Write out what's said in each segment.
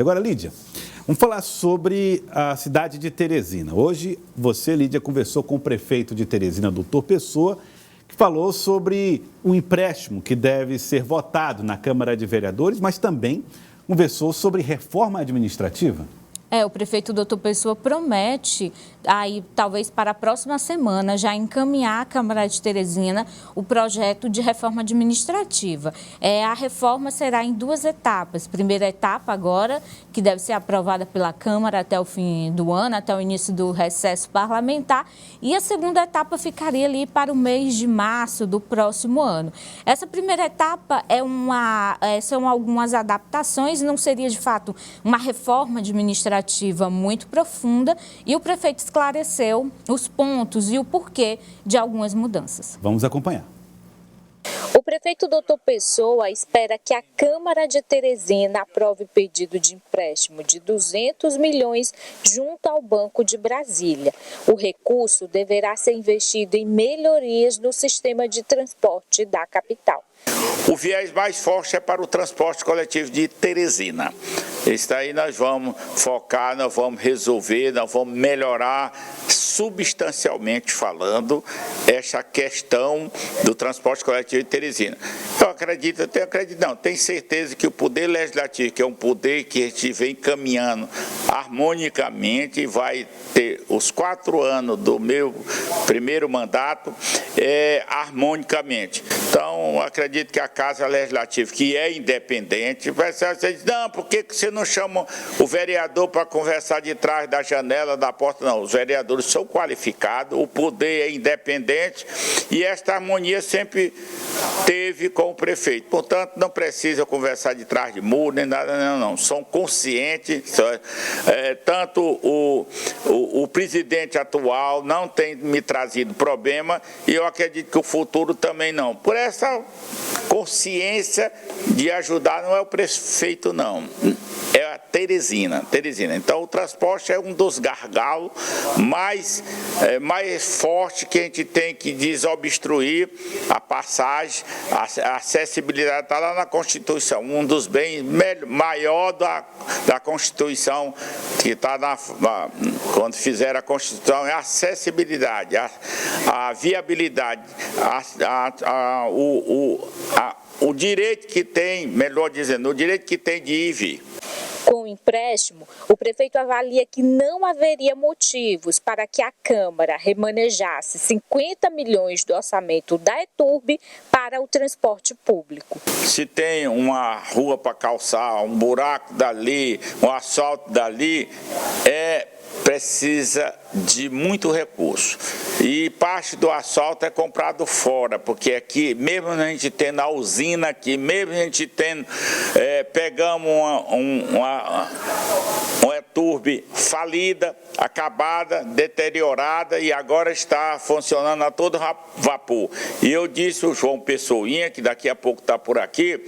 Agora, Lídia, vamos falar sobre a cidade de Teresina. Hoje, você, Lídia, conversou com o prefeito de Teresina, doutor Pessoa, que falou sobre o empréstimo que deve ser votado na Câmara de Vereadores, mas também conversou sobre reforma administrativa. O prefeito doutor Pessoa promete, aí talvez para a próxima semana, já encaminhar à Câmara de Teresina o projeto de reforma administrativa. A reforma será em 2 etapas. Primeira etapa agora, que deve ser aprovada pela Câmara até o fim do ano, até o início do recesso parlamentar. E a segunda etapa ficaria ali para o mês de março do próximo ano. Essa primeira etapa são algumas adaptações, não seria de fato uma reforma administrativa muito profunda, e o prefeito esclareceu os pontos e o porquê de algumas mudanças. Vamos acompanhar. O prefeito doutor Pessoa espera que a Câmara de Teresina aprove o pedido de empréstimo de 200 milhões junto ao Banco de Brasília. O recurso deverá ser investido em melhorias no sistema de transporte da capital. O viés mais forte é para o transporte coletivo de Teresina. Isso aí nós vamos focar, nós vamos resolver, nós vamos melhorar substancialmente falando essa questão do transporte coletivo de Teresina. Tenho certeza que o Poder Legislativo, que é um poder que a gente vem caminhando harmonicamente, vai ter os 4 anos do meu primeiro mandato harmonicamente. Então, acredito que a Casa Legislativa, que é independente, vai ser assim, não, por que você não chama o vereador para conversar de trás da janela, da porta? Não, os vereadores são qualificados, o poder é independente e esta harmonia sempre teve com o prefeito. Portanto, não precisa conversar de trás de muro, nem nada, não. São conscientes, tanto o presidente atual não tem me trazido problema e eu acredito que o futuro também não. Por essa consciência de ajudar, não é o prefeito, não. É a Teresina. Então, o transporte é um dos gargalos mais forte que a gente tem que desobstruir a passagem, a acessibilidade está lá na Constituição. Um dos bens maior da Constituição, que está quando fizeram a Constituição, é a acessibilidade, a viabilidade, o direito que tem, melhor dizendo, o direito que tem de ir e vir. Com o empréstimo, o prefeito avalia que não haveria motivos para que a Câmara remanejasse 50 milhões do orçamento da ETURB para o transporte público. Se tem uma rua para calçar, um buraco dali, um asfalto dali, precisa de muito recurso. E parte do asfalto é comprado fora, porque aqui, mesmo a gente tendo a usina aqui, mesmo a gente tendo, pegamos uma ETURB falida, acabada, deteriorada e agora está funcionando a todo vapor. E eu disse ao João Pessoinha, que daqui a pouco está por aqui,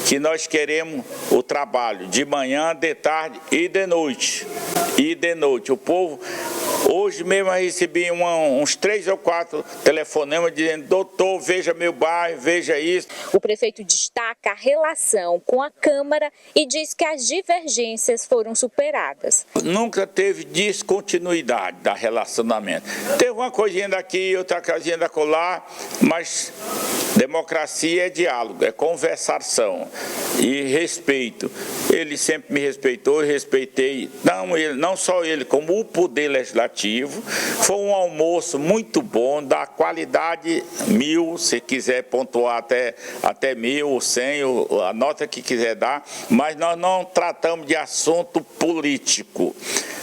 que nós queremos o trabalho de manhã, de tarde e de noite. O povo, hoje mesmo eu recebi uns 3 ou 4 telefonemas dizendo: doutor, veja meu bairro, veja isso. O prefeito destaca a relação com a Câmara e diz que as divergências foram superadas. Nunca teve descontinuidade da relacionamento. Teve uma coisinha daqui, outra coisinha da colar, mas democracia é diálogo, é conversação e respeito. Ele sempre me respeitou e respeitei, não só ele, como o Poder Legislativo. Foi um almoço muito bom, da qualidade 1000, se quiser pontuar até 1000 ou 100, a nota que quiser dar, mas nós não tratamos de assunto político.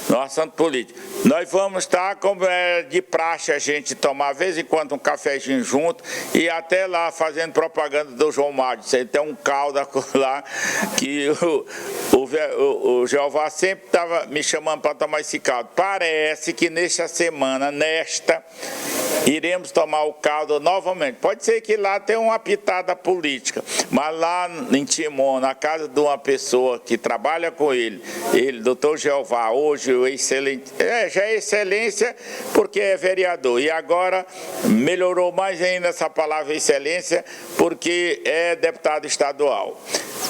Nós vamos estar, como é de praxe, a gente tomar de vez em quando um cafezinho junto e até lá fazendo propaganda do João Mário. Você tem um caldo lá que o Jeová sempre estava me chamando para tomar esse caldo. Parece que nesta semana, iremos tomar o caldo novamente. Pode ser que lá tenha uma pitada política, mas lá em Timon, na casa de uma pessoa que trabalha com ele, doutor Jeová, hoje o excelente, já é excelência porque é vereador, e agora melhorou mais ainda essa palavra excelência porque é deputado estadual.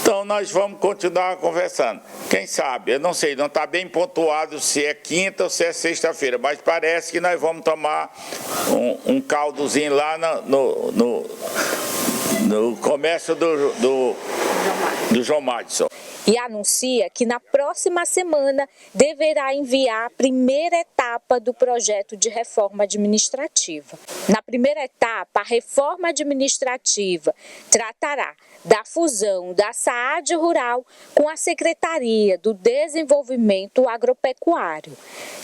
Então, nós vamos continuar conversando. Quem sabe, eu não sei, não está bem pontuado se é quinta ou se é sexta-feira, mas parece que nós vamos tomar um caldozinho lá no comércio do João Madison. E anuncia que na próxima semana deverá enviar a primeira etapa do projeto de reforma administrativa. Na primeira etapa, a reforma administrativa tratará da fusão da SAAD Rural com a Secretaria do Desenvolvimento Agropecuário.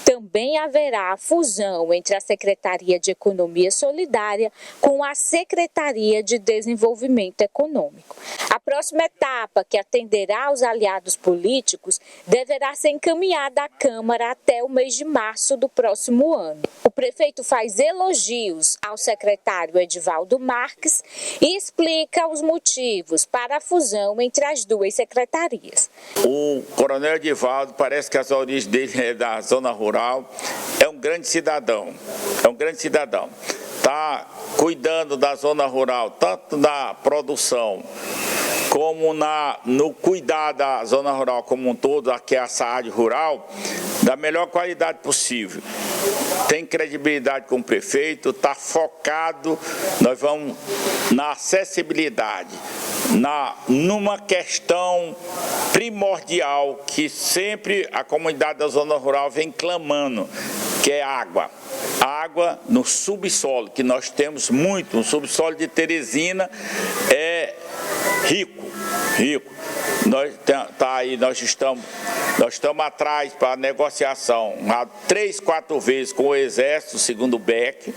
Também haverá a fusão entre a Secretaria de Economia Solidária com a Secretaria de Desenvolvimento Econômico. A próxima etapa, que atenderá aos aliados políticos, deverá ser encaminhada à Câmara até o mês de março do próximo ano. O prefeito faz elogios ao secretário Edivaldo Marques e explica os motivos para a fusão entre as duas secretarias. O coronel Edivaldo, parece que as origens dele é da zona rural, é um grande cidadão, Está cuidando da zona rural, tanto da produção, como no cuidar da zona rural como um todo, aqui é a SAAD Rural, da melhor qualidade possível. Tem credibilidade com o prefeito, está focado, nós vamos na acessibilidade, numa questão primordial que sempre a comunidade da zona rural vem clamando, que é água. Água no subsolo, que nós temos muito, o subsolo de Teresina é rico. Nós estamos atrás para negociação 3, 4 vezes com o Exército, segundo o BEC,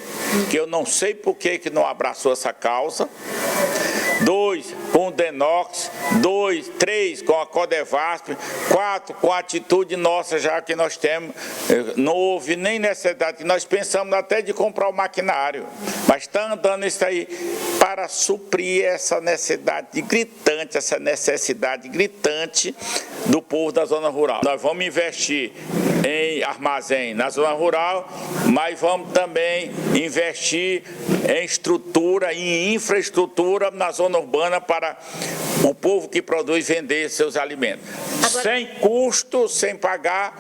que eu não sei por que não abraçou essa causa. 2 com o Denox, 3 com a Codevasp, 4 com a atitude nossa, já que nós temos, não houve nem necessidade, nós pensamos até de comprar o maquinário, mas está andando isso aí para suprir essa necessidade gritante do povo da zona rural. Nós vamos investir em armazém na zona rural, mas vamos também investir em estrutura, em infraestrutura na zona urbana para o povo que produz vender seus alimentos. Agora, sem custo, sem pagar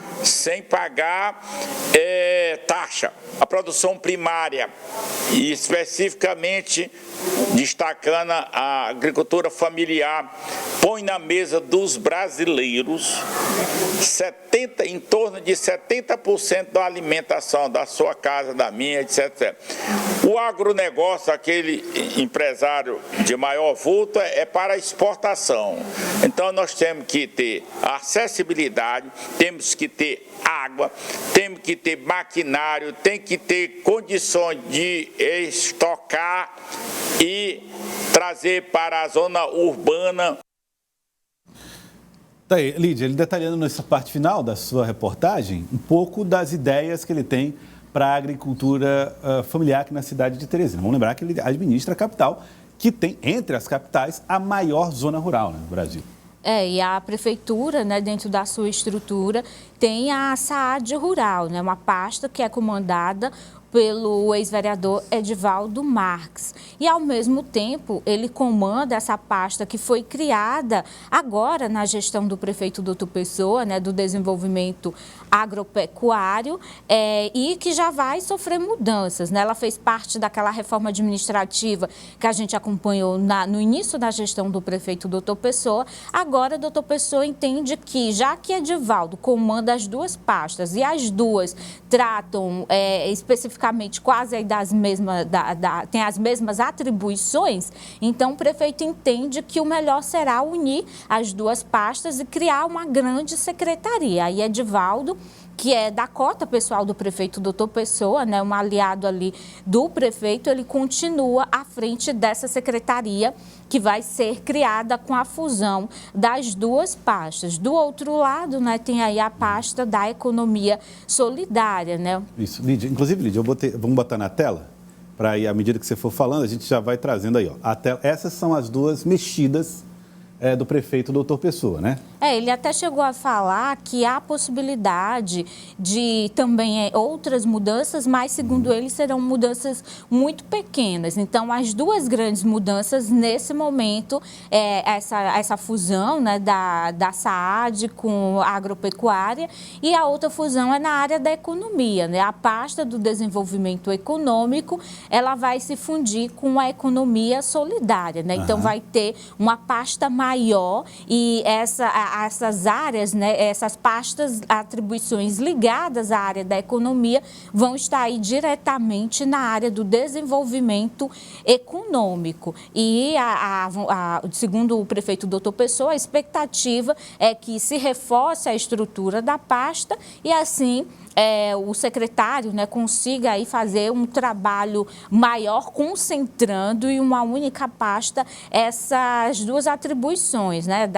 taxa. A produção primária, e especificamente destacando a agricultura familiar, põe na mesa dos brasileiros em torno de 70% da alimentação da sua casa, da minha, etc. O agronegócio, aquele empresário de maior vulto, é para exportação. Então nós temos que ter acessibilidade, temos que ter água, temos que ter maquinário, tem que ter condições de estocar e trazer para a zona urbana. Tá aí, Lídia, ele detalhando nessa parte final da sua reportagem um pouco das ideias que ele tem para a agricultura familiar aqui na cidade de Teresina. Vamos lembrar que ele administra a capital, que tem, entre as capitais, a maior zona rural, né, no Brasil. E a prefeitura, né, dentro da sua estrutura, tem a SAAD Rural, né, uma pasta que é comandada pelo ex-vereador Edivaldo Marques. E, ao mesmo tempo, ele comanda essa pasta que foi criada agora na gestão do prefeito Doutor Pessoa, né, do desenvolvimento agropecuário, e que já vai sofrer mudanças, né? Ela fez parte daquela reforma administrativa que a gente acompanhou no início da gestão do prefeito Doutor Pessoa. Agora, Doutor Pessoa entende que, já que Edivaldo comanda as duas pastas e as duas tratam especificamente quase aí das mesmas, tem as mesmas atribuições, então o prefeito entende que o melhor será unir as duas pastas e criar uma grande secretaria. Aí Edivaldo, que é da cota pessoal do prefeito Doutor Pessoa, né, um aliado ali do prefeito, ele continua à frente dessa secretaria que vai ser criada com a fusão das duas pastas. Do outro lado, né, tem aí a pasta da economia solidária, né? Isso, Lídia. Inclusive, Lídia, vamos botar na tela, para aí, à medida que você for falando, a gente já vai trazendo aí, ó. Essas são as duas mexidas do prefeito Doutor Pessoa, né? Ele até chegou a falar que há possibilidade de também outras mudanças, mas, segundo ele, serão mudanças muito pequenas. Então, as duas grandes mudanças, nesse momento, essa fusão, né, da SAAD com a agropecuária, e a outra fusão é na área da economia, né? A pasta do desenvolvimento econômico, ela vai se fundir com a economia solidária, né? Então, vai ter uma pasta maior e essas áreas, né, essas pastas, atribuições ligadas à área da economia vão estar aí diretamente na área do desenvolvimento econômico. E, segundo o prefeito Dr. Pessoa, a expectativa é que se reforce a estrutura da pasta e, assim, o secretário, né, consiga aí fazer um trabalho maior, concentrando em uma única pasta essas duas atribuições, né,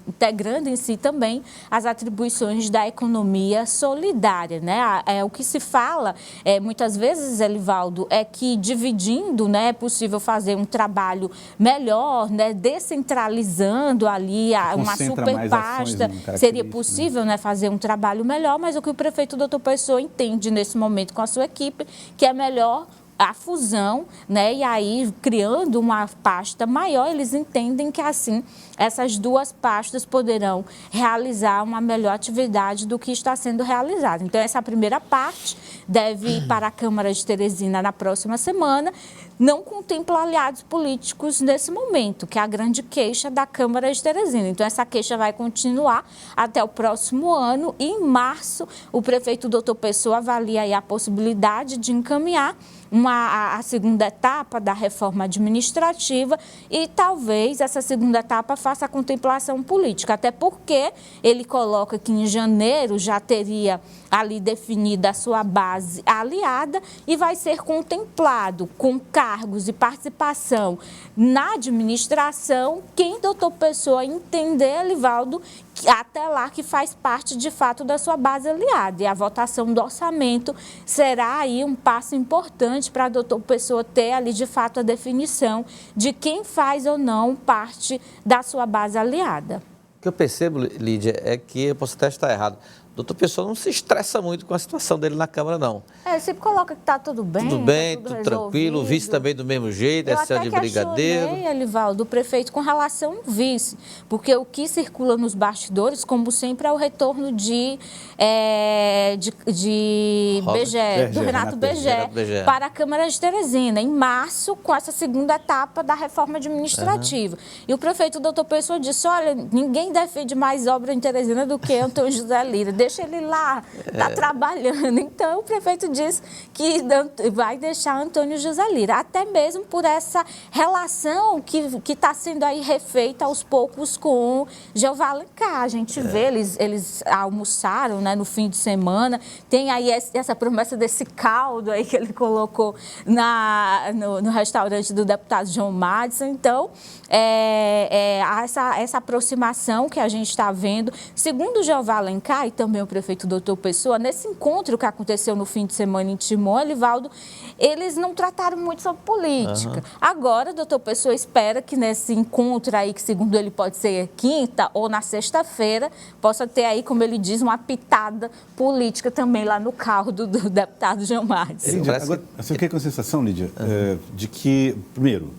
integrando em si também as atribuições da economia solidária, né? O que se fala muitas vezes, Elivaldo, é que dividindo, né, é possível fazer um trabalho melhor, né, descentralizando ali uma super pasta, seria possível, né, fazer um trabalho melhor. Mas o que o prefeito Dr. Pessoa entende nesse momento com a sua equipe, que é melhor a fusão, né? E aí, criando uma pasta maior, eles entendem que, assim, essas duas pastas poderão realizar uma melhor atividade do que está sendo realizado. Então, essa primeira parte deve ir para a Câmara de Teresina na próxima semana. Não contempla aliados políticos nesse momento, que é a grande queixa da Câmara de Teresina. Então, essa queixa vai continuar até o próximo ano e, em março, o prefeito Dr. Pessoa avalia aí a possibilidade de encaminhar a segunda etapa da reforma administrativa e talvez essa segunda etapa faça a contemplação política, até porque ele coloca que em janeiro já teria ali definida a sua base aliada e vai ser contemplado com cargos e participação na administração quem Dr. Pessoa entender, Elivaldo, até lá que faz parte de fato da sua base aliada. E a votação do orçamento será aí um passo importante para a Dr. Pessoa ter ali de fato a definição de quem faz ou não parte da sua base aliada. O que eu percebo, Lídia, é que eu posso até estar errado. Doutor Pessoa não se estressa muito com a situação dele na Câmara, não. Sempre coloca que está tudo bem. Tudo bem, tudo tranquilo. O vice também do mesmo jeito, é céu de brigadeiro. Eu até Elivaldo, o prefeito com relação ao vice, porque o que circula nos bastidores, como sempre, é o retorno de Begé, do Renato Begé, para a Câmara de Teresina, em março, com essa segunda etapa da reforma administrativa. E o prefeito Dr. Pessoa disse, olha, ninguém defende mais obra em Teresina do que Antônio José Lira. Deixa ele lá, está trabalhando. Então, o prefeito diz que vai deixar Antônio José Lira, até mesmo por essa relação que está sendo aí refeita aos poucos com Jeová Alencar. A gente vê, eles almoçaram, né, no fim de semana, tem aí essa promessa desse caldo aí que ele colocou no restaurante do deputado João Madison. Então, essa aproximação que a gente está vendo, segundo Jeová Alencar e também o prefeito Dr. Pessoa, nesse encontro que aconteceu no fim de semana em Timon, Elivaldo, eles não trataram muito sobre política. Agora, o Dr. Pessoa espera que nesse encontro aí, que segundo ele pode ser quinta ou na sexta-feira, possa ter aí, como ele diz, uma pitada política também lá no carro do deputado João Madison. Lídia, agora, eu fiquei com a sensação, Lídia, de que, primeiro,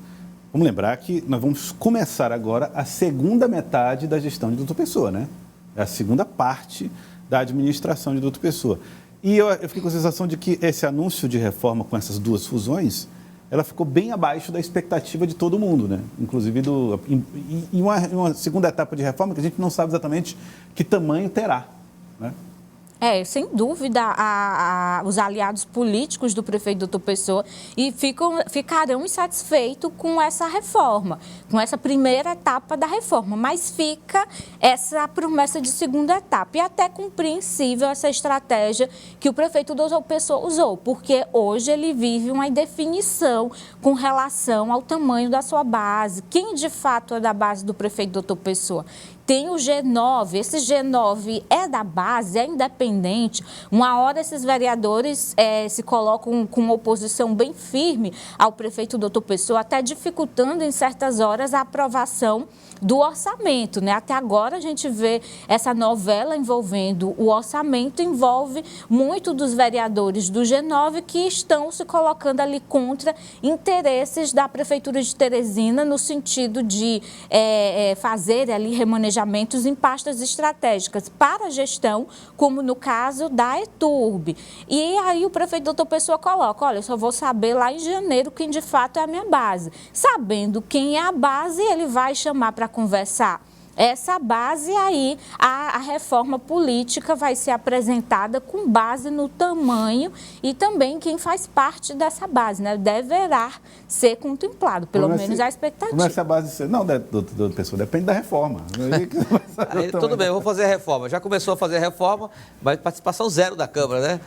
vamos lembrar que nós vamos começar agora a segunda metade da gestão de Dr. Pessoa, né? É a segunda parte da administração de Dr. Pessoa. E eu fiquei com a sensação de que esse anúncio de reforma com essas duas fusões, ela ficou bem abaixo da expectativa de todo mundo, né? Inclusive em uma segunda etapa de reforma que a gente não sabe exatamente que tamanho terá, né? Sem dúvida, os aliados políticos do prefeito Dr. Pessoa ficarão insatisfeitos com essa reforma, com essa primeira etapa da reforma, mas fica essa promessa de segunda etapa. E até compreensível essa estratégia que o prefeito Dr. Pessoa usou, porque hoje ele vive uma indefinição com relação ao tamanho da sua base, quem de fato é da base do prefeito Dr. Pessoa. tem o G9, esse G9 é da base, é independente. Uma hora esses vereadores se colocam com uma oposição bem firme ao prefeito Doutor Pessoa, até dificultando em certas horas a aprovação do orçamento, né? Até agora a gente vê essa novela envolvendo o orçamento, envolve muito dos vereadores do G9 que estão se colocando ali contra interesses da Prefeitura de Teresina no sentido de fazer ali remanejamentos em pastas estratégicas para a gestão, como no caso da ETURB. E aí o prefeito Doutor Pessoa coloca, olha, eu só vou saber lá em janeiro quem de fato é a minha base. Sabendo quem é a base, ele vai chamar para conversar essa base, aí a reforma política vai ser apresentada com base no tamanho e também quem faz parte dessa base, né? Deverá ser contemplado, pelo menos a expectativa. Como é essa base ser? Não, doutor Pessoa, depende da reforma. Aí, tudo bem, eu vou fazer a reforma. Já começou a fazer a reforma, mas participação zero da Câmara, né?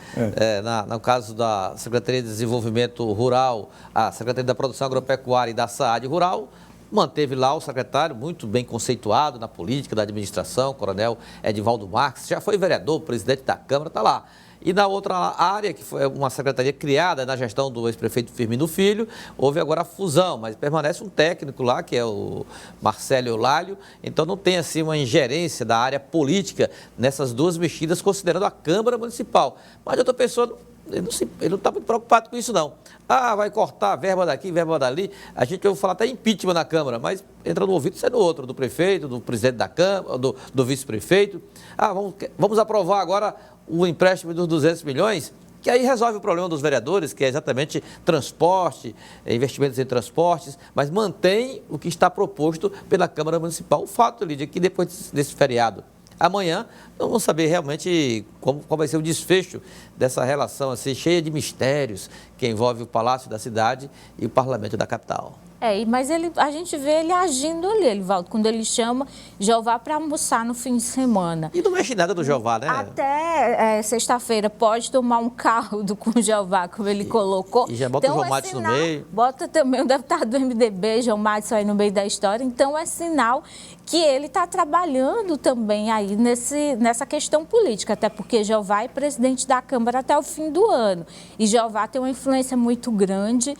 No caso da Secretaria de Desenvolvimento Rural, a Secretaria da Produção Agropecuária e da SAAD Rural, manteve lá o secretário, muito bem conceituado na política da administração, coronel Edivaldo Marques, já foi vereador, presidente da Câmara, está lá. E na outra área, que foi uma secretaria criada na gestão do ex-prefeito Firmino Filho, houve agora a fusão, mas permanece um técnico lá, que é o Marcelo Eulálio, então não tem assim uma ingerência da área política nessas duas mexidas, considerando a Câmara Municipal. Mas outra pessoa, ele não está muito preocupado com isso, não. Ah, vai cortar verba daqui, verba dali. A gente ouve falar até impeachment na Câmara, mas entra no ouvido e sai no outro, do prefeito, do presidente da Câmara, do vice-prefeito. Ah, vamos aprovar agora o empréstimo dos 200 milhões, que aí resolve o problema dos vereadores, que é exatamente transporte, investimentos em transportes, mas mantém o que está proposto pela Câmara Municipal. O fato, Lídia, é que depois desse feriado, amanhã, nós vamos saber realmente qual vai ser o desfecho dessa relação assim, cheia de mistérios que envolve o Palácio da Cidade e o Parlamento da capital. Mas a gente vê ele agindo ali, Elivaldo, quando ele chama Jeová para almoçar no fim de semana. E não mexe nada do Jeová, né? Até sexta-feira pode tomar um caldo com o Jeová, como ele colocou. E já bota o João Madison no meio. Bota também o deputado do MDB, João Madison, aí no meio da história. Então, é sinal que ele está trabalhando também aí nessa questão política, até porque Jeová é presidente da Câmara até o fim do ano. E Jeová tem uma influência muito grande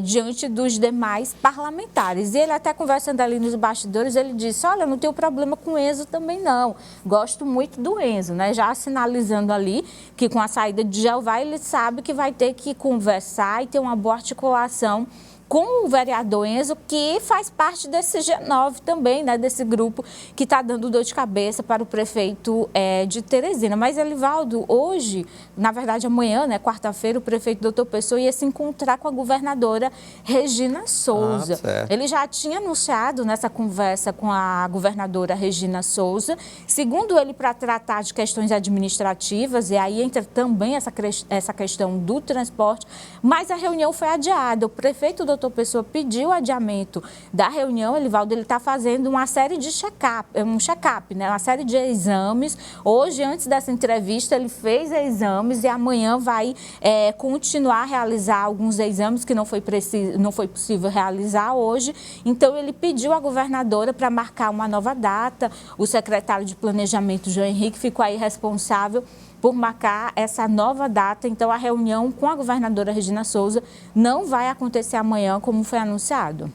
diante dos demais parlamentares. E ele até conversando ali nos bastidores, ele disse, olha, não tenho problema com o Enzo também não. Gosto muito do Enzo, né? Já sinalizando ali que com a saída de Jeová, ele sabe que vai ter que conversar e ter uma boa articulação com o vereador Enzo, que faz parte desse G9 também, né, desse grupo que está dando dor de cabeça para o prefeito de Teresina. Mas, Elivaldo, hoje, na verdade amanhã, né, quarta-feira, o prefeito Doutor Pessoa ia se encontrar com a governadora Regina Souza. Ele já tinha anunciado nessa conversa com a governadora Regina Souza, segundo ele, para tratar de questões administrativas, e aí entra também essa questão do transporte, mas a reunião foi adiada. O prefeito Doutor Pessoa pediu o adiamento da reunião, Elivaldo, ele está fazendo uma série de check-up, né? Uma série de exames. Hoje, antes dessa entrevista, ele fez exames e amanhã vai continuar a realizar alguns exames que não foi possível realizar hoje. Então, ele pediu à governadora para marcar uma nova data. O secretário de Planejamento, João Henrique, ficou aí responsável por marcar essa nova data. Então, a reunião com a governadora Regina Souza não vai acontecer amanhã, como foi anunciado.